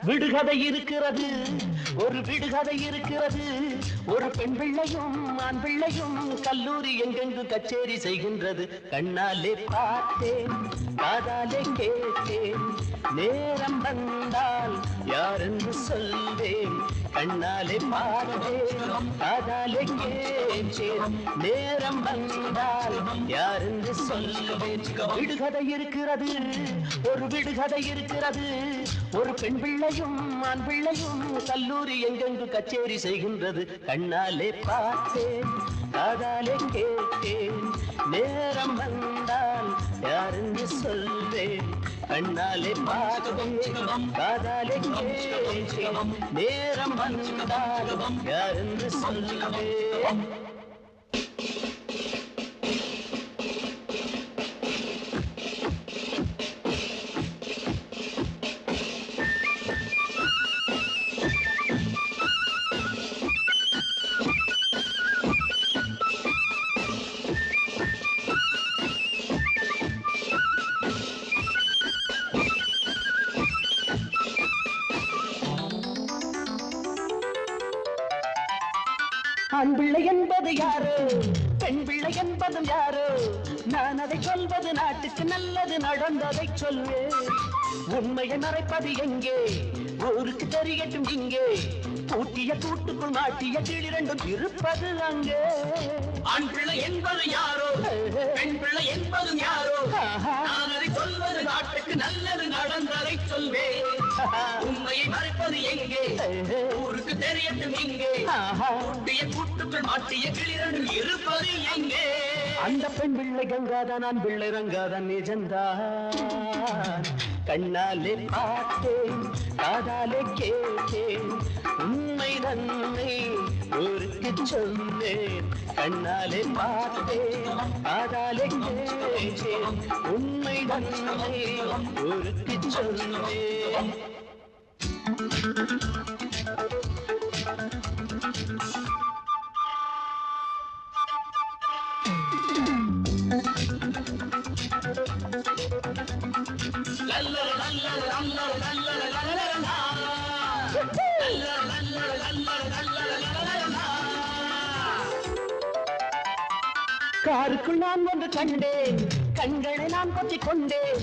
விடுகதை இருக்கிறது, ஒரு விடுகதை இருக்கிறது. ஒரு பெண் பிள்ளையும் ஆண் பிள்ளையும் கல்லூரி எங்கெங்கு கச்சேரி செய்கின்றது. கண்ணாலே பார்த்தேன், காதாலே கேட்டேன், நேரம் வந்தால் யாரென்று சொல்வேன். கண்ணாலே பார்த்தேன், காதாலே கேட்டேன், நேரம் வந்தால் யாரென்று சொல்வேன். விடுகதை இருக்கிறது, ஒரு விடுகதை இருக்கிறது. ஒரு பெண் பிள்ளையும் ஆண் பிள்ளையும் கல்லூரி எங்கெங்கு கச்சேரி செய்கின்றது. கண்ணாலே பார்த்தேன், காதாலே கேட்டேன், நேரம் வந்தால் யாரென்று சொல்வேன். கண்ணாலே பார்த்தேன், காதாலே கேட்டேன், நேரம் வந்தால் யாரென்று சொல்வேன். ஆண் பிள்ளை என்பது யாரோ, பெண் பிள்ளை என்பதும் யாரோ. நான் அதை சொல்வது நாட்டுக்கு நல்லது, நடந்ததை சொல்வேன். உண்மையை மறைப்பது எங்கே, ஊருக்கு தெரியட்டும் இங்கே. பூட்டிய கூட்டுக்குள் மாட்டிய கிளிரண்டும் இருப்பது அங்கே. ஆண் பிள்ளை என்பது யாரோ, பெண் பிள்ளை என்பதும் யாரோ. நான் அதை சொல்வது நாட்டுக்கு நல்லது, நடந்ததை சொல்வேன். உண்மையை மறைப்பது எங்கே, ஊருக்கு தெரியட்டும் இங்கே. பூட்டிய கூட்டுக்குள் மாட்டிய கிளிரண்டும் இருப்பது எங்கே. அந்த பெண் பிள்ளை கங்காதான், ஆண் பிள்ளை ரங்காதான், நிஜந்தான். கண்ணாலே பார்த்தேன், காதாலே கேட்டேன், உண்மை தன்னை ஊருக்கு சொன்னேன். கண்ணாலே பார்த்தேன், காதாலே கேட்டேன், உண்மை தன்னை ஊருக்கு சொன்னேன். காருக்குள் நான் வந்து கண்டேன், கண்களை நான் பற்றிக் கொண்டேன்.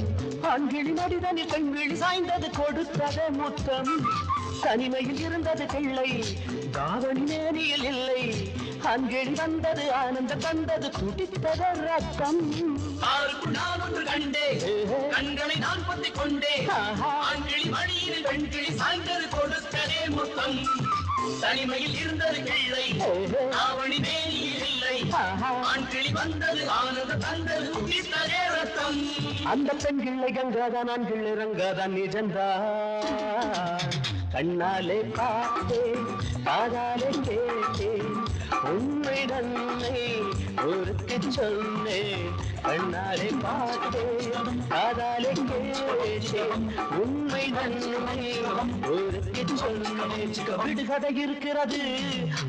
ஆண்கிளி நடிதனில் பெண்கிளி சாய்ந்தது, கொடுத்தது முத்தம். தனிமையில் இருந்தது பிள்ளை, தாவணி மேனியில் இல்லை. ஆண்கிளி வந்தது, ஆனந்த தந்தது, துடித்தது ரத்தம். காருக்குள் நான் ஒன்று கண்டேன், கண்களை நான் பற்றிக் கொண்டேன். ஆண்கிளி மணியில் பெண்கிளி சாய்ந்தது, கொடுத்ததே முத்தம். தனிமையில் இருந்தது பிள்ளை, தாவணி மேனியில் இல்லை. ஆண்கிளி வந்தது, ஆனந்த தந்தது, துடித்ததே ரத்தம். அந்த பெண் கிள்ளை கங்காதான், ஆண் கிள்ளை ரங்காதான், நிஜந்தான். கண்ணாலே பார்த்தேன், காதாலே கேட்டேன், உண்மை தன்னை ஊருக்கு சொன்னேன். கண்ணாலே பார்த்தேன், காதாலே கேட்டேன், உண்மை தன்னை ஊருக்கு சொன்னேன். விடுகதை இருக்கிறது,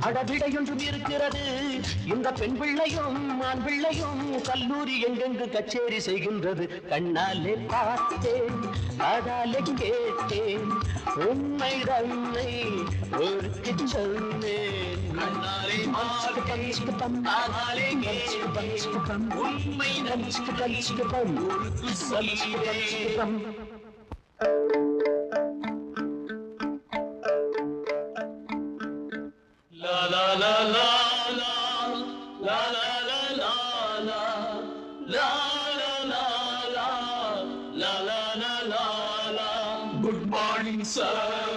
அடவிடையொன்றும் இருக்கிறது. இந்த பெண் பிள்ளையும் ஆண் பிள்ளையும் கல்லூரி எங்கெங்கு கச்சேரி செய்கின்றது. கண்ணாலே பார்த்தேன், காதாலே கேட்டேன், உண்மை தன்னை ஊருக்கு சொன்னேன். கண்ணாலே பார்த்தேன், காதாலே கேட்டேன், உண்மை தன்னை ஊருக்கு சொன்னேன். La la la la la la la la la la la la la la la la la la. Good morning, sir.